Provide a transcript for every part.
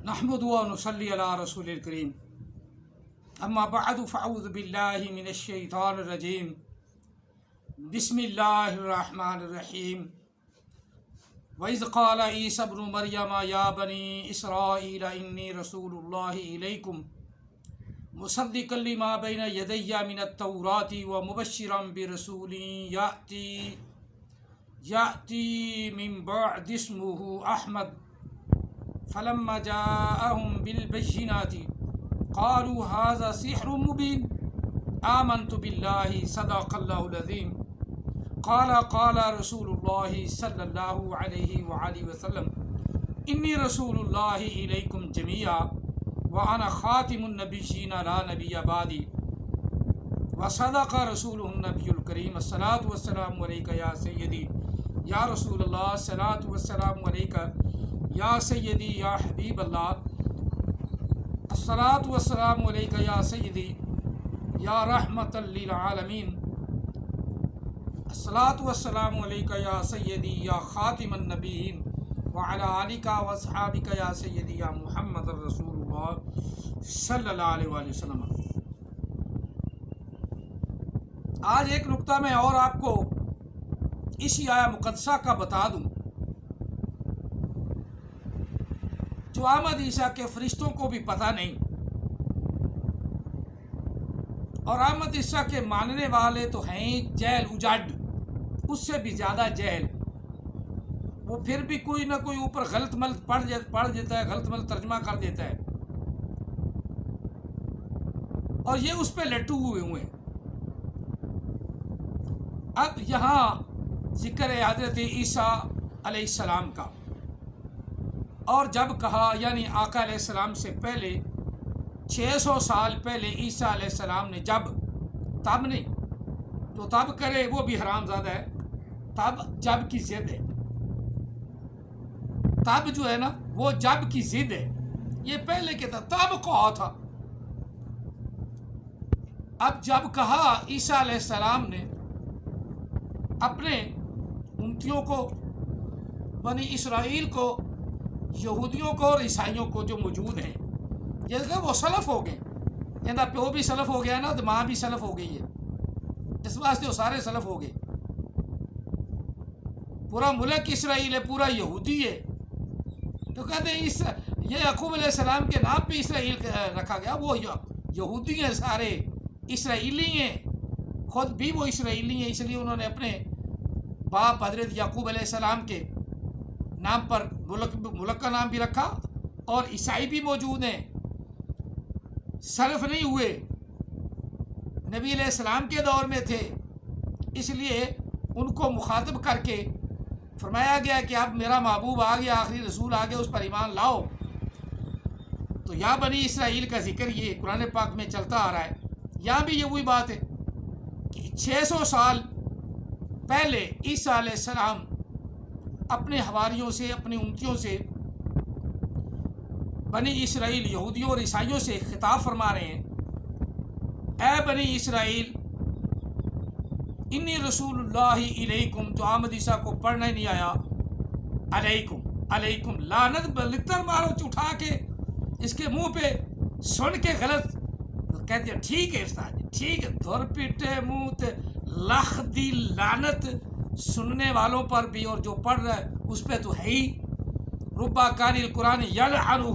نحمد و نصلی علی رسول الکریم اما بعد فاعوذ باللہ من الشیطان الرجیم بسم اللہ الرحمن الرحیم وَإِذْ قَالَ عِيسَى ابْنُ مَرْيَمَ يَا بَنِي إِسْرَائِيلَ إِنِّي رَسُولُ اللَّهِ إِلَيْكُمْ مُصَدِّقًا لِمَا بَيْنَ يَدَيَّ مِنَ التَّوْرَاةِ وَمُبَشِّرًا بِرَسُولٍ يَأْتِي مِن بَعْدِي اسْمُهُ أَحْمَدُ فلما جاءهم بالبينات قالوا هذا سحر مبين آمنت بالله صدق الله العظيم قال رسول الله صلى الله عليه وآله وسلم إني رسول الله إليكم جميعا وأنا خاتم النبيين لا نبي بعدي وصدق رسوله النبي الكريم الصلاة والسلام عليك يا سيدي يا رسول الله الصلاة والسلام عليك یا سیدی یا حبیب اللہ الصلاۃ والسلام علیک یا سیدی یا رحمت للعالمین الصلاۃ والسلام علیک یا سیدی یا خاتم النبیین وعلی آلک واصحابک یا سیدی یا محمد رسول اللہ صلی اللہ علیہ وآلہ وسلم۔ آج ایک نقطہ میں اور آپ کو اسی آیہ مقدسہ کا بتا دوں جو آمد عیسیٰ کے فرشتوں کو بھی پتہ نہیں، اور آمد عیسیٰ کے ماننے والے تو ہیں جہل اجاڈ، اس سے بھی زیادہ جہل، وہ پھر بھی کوئی نہ کوئی اوپر غلط ملط پڑھ دیتا ہے، غلط ملط ترجمہ کر دیتا ہے، اور یہ اس پہ لٹو ہوئے ہیں۔ اب یہاں ذکر ہے حضرت عیسیٰ علیہ السلام کا، اور جب کہا یعنی آقا علیہ السلام سے پہلے 600 سال پہلے عیسیٰ علیہ السلام نے تب نہیں تو تب کرے وہ بھی حرام زادہ ہے، جب کی ضد ہے، تب جو ہے نا وہ جب کی ضد ہے، یہ پہلے کے تب کہا تھا۔ اب جب کہا عیسیٰ علیہ السلام نے اپنے امتیوں کو، بنی اسرائیل کو، یہودیوں کو اور عیسائیوں کو جو موجود ہیں، جیسے وہ سلف ہو گئے، کہنا پیو بھی سلف ہو گیا نا تو ماں بھی سلف ہو گئی ہے، اس واسطے وہ سارے سلف ہو گئے، پورا ملک اسرائیل ہے، پورا یہودی ہے، تو کہتے ہیں یہ یعقوب علیہ السلام کے نام پہ اسرائیل رکھا گیا، وہ یہودی ہیں، سارے اسرائیلی ہیں، خود بھی وہ اسرائیلی ہیں، اس لیے انہوں نے اپنے باپ حضرت یعقوب علیہ السلام کے نام پر ملک کا نام بھی رکھا، اور عیسائی بھی موجود ہیں، سلف نہیں ہوئے، نبی علیہ السلام کے دور میں تھے، اس لیے ان کو مخاطب کر کے فرمایا گیا کہ اب میرا محبوب آ گیا، آخری رسول آ گیا، اس پر ایمان لاؤ۔ تو یا بنی اسرائیل کا ذکر یہ قرآن پاک میں چلتا آ رہا ہے، یہاں بھی یہ وہی بات ہے کہ 600 سال پہلے عیسیٰ علیہ السلام اپنے حواریوں سے، اپنی امتیوں سے، بنی اسرائیل یہودیوں اور عیسائیوں سے خطاب فرما رہے ہیں، اے بنی اسرائیل انی رسول اللہ علیکم، جو آمد عیسیٰ کو پڑھنا ہی نہیں آیا، علیکم لعنت لتر مارو اٹھا کے اس کے منہ پہ، سن کے غلط کہتے ہیں ٹھیک ہے استاد ٹھیک ہے، دھر پیٹے منہ تے لخ دی لعنت سننے والوں پر بھی، اور جو پڑھ رہا ہے اس پہ تو ہے ہی۔ ربا قاری القرآن یلعنہ،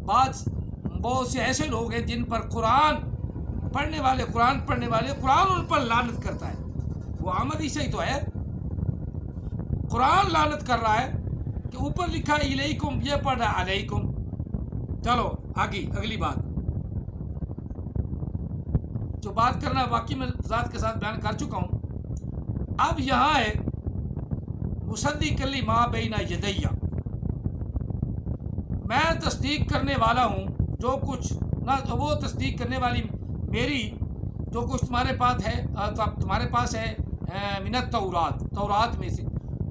بہت سے ایسے لوگ ہیں جن پر قرآن پڑھنے والے قرآن ان پر لعنت کرتا ہے، وہ آمد عیسیٰ ہی تو ہے، قرآن لعنت کر رہا ہے کہ اوپر لکھا ہے الیکم، یہ پڑھ رہا ہے علیکم۔ چلو آگے اگلی بات، جو بات کرنا واقعی میں ذات کے ساتھ بیان کر چکا ہوں۔ اب یہاں ہے مصدق لما بین یدیّ، میں تصدیق کرنے والا ہوں جو کچھ نہ، وہ تصدیق کرنے والی میری جو کچھ تمہارے پاس ہے من التورات، تورات میں سے،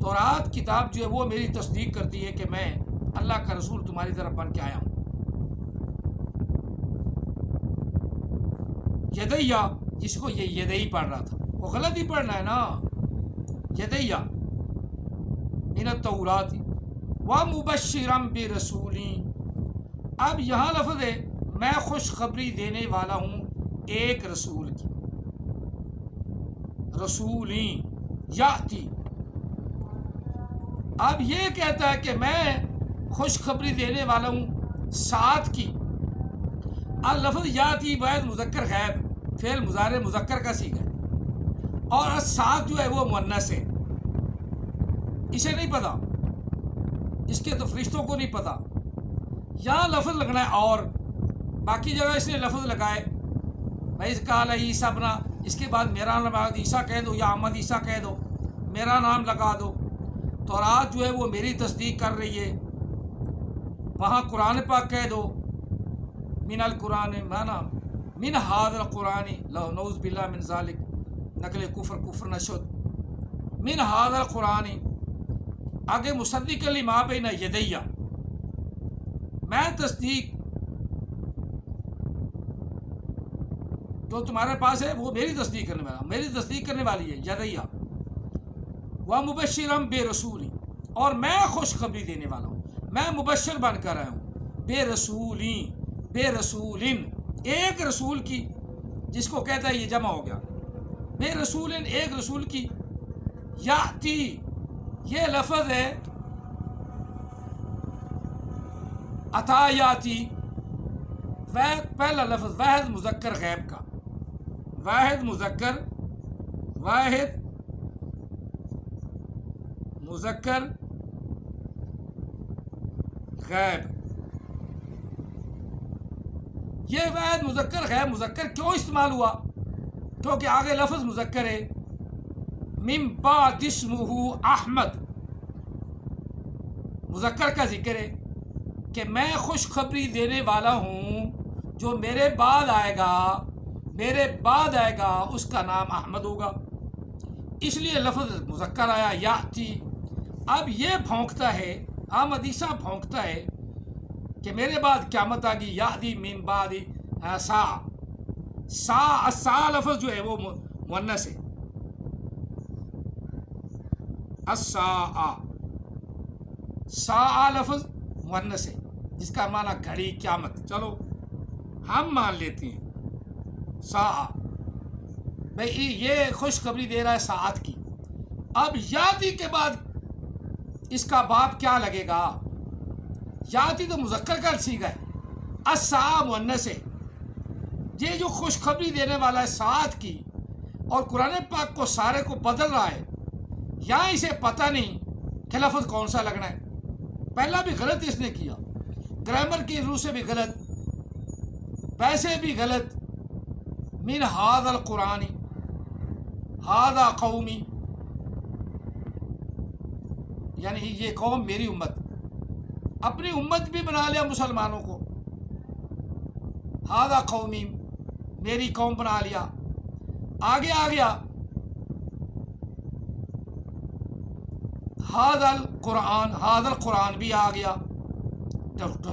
تورات کتاب جو ہے وہ میری تصدیق کرتی ہے کہ میں اللہ کا رسول تمہاری طرف بن کے آیا ہوں۔ یدیّ، جس کو یہ یدئی پڑھ رہا تھا وہ غلط ہی پڑھنا ہے نا، یدیّ من التورات ومبشرا برسول، اب یہاں لفظ ہے میں خوشخبری دینے والا ہوں ایک رسول کی، رسولیں یاتی. اب یہ کہتا ہے کہ میں خوشخبری دینے والا ہوں سات کی. اب لفظ یاتی واحد مذکر غائب فعل مضارع مذکر کا صیغہ ہے، اور سات جو ہے وہ مؤنث ہے. اسے نہیں پتا، اس کے تو فرشتوں کو نہیں پتا. یہاں لفظ لگنا ہے اور، باقی جگہ اس نے لفظ لگائے بھائی قال عیسیٰ ابن، اس کے بعد میرا نام عیسیٰ کہہ دو یا احمد عیسیٰ کہہ دو، میرا نام لگا دو. تورات جو ہے وہ میری تصدیق کر رہی ہے، وہاں قرآن پاک کہہ دو من القرآن مانا من هذا القرآن نعوذ باللہ من ذالک، نقل کفر نشد من هذا القرآن. آگے مصدق لما بین یدیہ، میں تصدیق جو تمہارے پاس ہے وہ میری تصدیق کرنے والا، میری تصدیق کرنے والی ہے یدیہ. ومبشرا برسول، اور میں خوشخبری دینے والا ہوں، میں مبشر بن کر آیا ہوں بے رسولین ایک رسول کی، جس کو کہتا ہے یہ جمع ہو گیا بے رسولین ایک رسول کی. یاتی یہ لفظ ہے عطا یاتی، پہلا لفظ واحد مذکر غیب کا، واحد مذکر غیب. یہ واحد مذکر غیب مذکر کیوں استعمال ہوا؟ کیونکہ آگے لفظ مذکر ہے من بعد اسمہ احمد، مذکر کا ذکر ہے کہ میں خوشخبری دینے والا ہوں جو میرے بعد آئے گا اس کا نام احمد ہوگا، اس لیے لفظ مذکر آیا یاتی. اب یہ بھونکتا ہے، احمد عیسیٰ بھونکتا ہے کہ میرے بعد قیامت آ گئی. یاتی من بعد سا لفظ جو ہے وہ مؤنث ہے، سا لفظ مؤنث ہے جس کا معنی گھڑی قیامت. چلو ہم مان لیتے ہیں سا، بھائی یہ خوشخبری دے رہا ہے ساعت کی. اب یاتی کے بعد اس کا باب کیا لگے گا؟ یاتی تو مذکر کا صیغہ ہے، السا مؤنث ہے. یہ جو خوشخبری دینے والا ہے ساعت کی، اور قرآن پاک کو سارے کو بدل رہا ہے، یہاں اسے پتہ نہیں کہ لفظ کون سا لگنا ہے. پہلا بھی غلط اس نے کیا، گرامر کی روح سے بھی غلط، ویسے بھی غلط. من هذا القرآن هذا قومی، یعنی یہ قوم میری امت، اپنی امت بھی بنا لیا مسلمانوں کو. هذا قومی میری قوم بنا لیا. آگے آ گیا هذا القرآن بھی آ گیا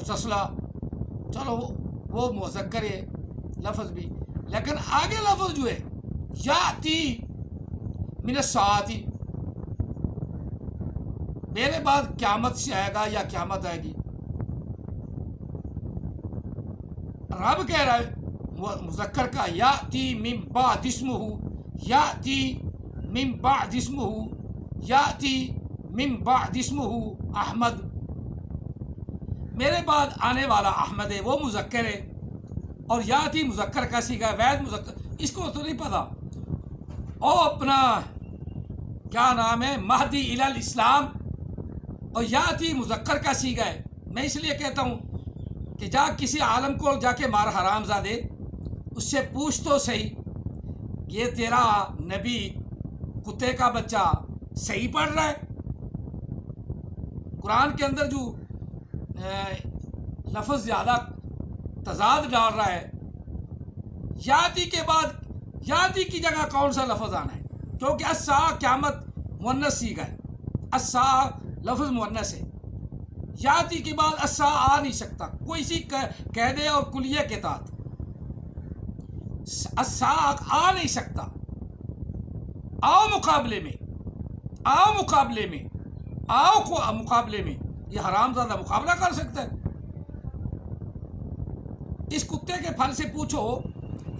تصلہ. چلو وہ مذکر ہے لفظ بھی، لیکن آگے لفظ جو ہے یاتی من الساعۃ، میرے بعد قیامت سے آئے گا یا قیامت آئے گی. رب کہہ رہا ہے مذکر کا یاتی من بعد اسمہ، یاتی من بعد اسمہ، یاتی من بعد اسمہ احمد، میرے بعد آنے والا احمد ہے، وہ مذکر ہے. اور یاتی مذکر کا صیغہ ہے، واحد مذکر، اس کو تو نہیں پتا. اور اپنا کیا نام ہے مہدی الی الاسلام، اور یاتی مذکر کا صیغہ ہے. میں اس لیے کہتا ہوں کہ جا کسی عالم کو جا کے مار حرام زادے، اس سے پوچھ تو صحیح یہ تیرا نبی کتے کا بچہ صحیح پڑھ رہا ہے؟ قرآن کے اندر جو لفظ زیادہ تضاد ڈال رہا ہے، یاتی کے بعد یاتی کی جگہ کون سا لفظ آنا ہے؟ کیونکہ السا قیامت مؤنث صیغہ ہے، السا لفظ مؤنث ہے. یاتی کے بعد السا آ نہیں سکتا، کوئی سی قیدے اور کلیہ کے تحت السا آ نہیں سکتا. آؤ مقابلے میں یہ حرام زادہ مقابلہ کر سکتا ہے. اس کتے کے پھل سے پوچھو،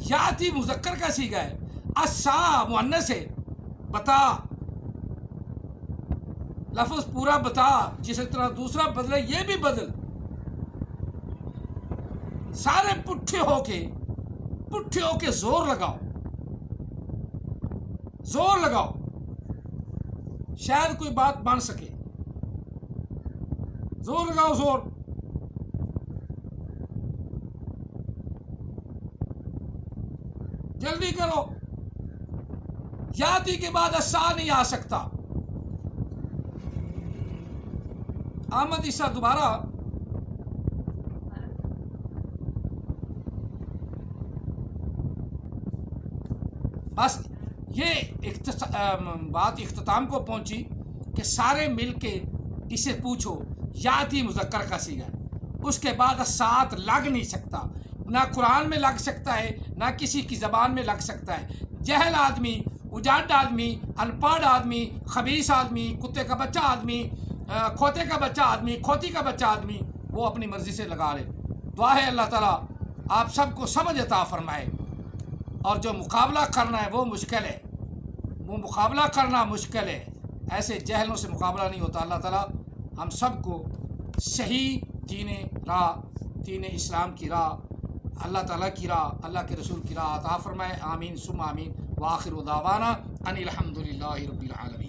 یاتی مذکر کا صیغہ ہے، السا مؤنث ہے، بتا، لفظ پورا بتا، جس طرح دوسرا بدلے یہ بھی بدل، سارے پٹھے ہو کے زور لگاؤ، زور لگاؤ، شاید کوئی بات بن سکے، زور لگاؤ، زور، جلدی کرو، یاتی کے بعد السا نہیں آ سکتا۔ احمد عیسیٰ دوبارہ بس یہ بات اختتام کو پہنچی کہ سارے مل کے اسے پوچھو، یاتی مذکر کا صیغہ ہے، اس کے بعد ساتھ لگ نہیں سکتا، نہ قرآن میں لگ سکتا ہے، نہ کسی کی زبان میں لگ سکتا ہے۔ جہل آدمی، اجاڈ آدمی، ان پڑھ آدمی، خبیث آدمی، کتے کا بچہ آدمی، کھوتے کا بچہ آدمی، کھوتی کا بچہ آدمی، وہ اپنی مرضی سے لگا لے۔ دعا ہے اللہ تعالیٰ آپ سب کو سمجھ عطا فرمائے، اور جو مقابلہ کرنا ہے وہ مشکل ہے، وہ مقابلہ کرنا مشکل ہے، ایسے جہلوں سے مقابلہ نہیں ہوتا۔ اللہ تعالیٰ ہم سب کو صحیح دین اسلام کی راہ، اللہ تعالیٰ کی راہ، اللہ کے رسول کی راہ عطا فرمائے، آمین ثم آمین، وآخر دعوانا ان الحمد للہ رب العالمین۔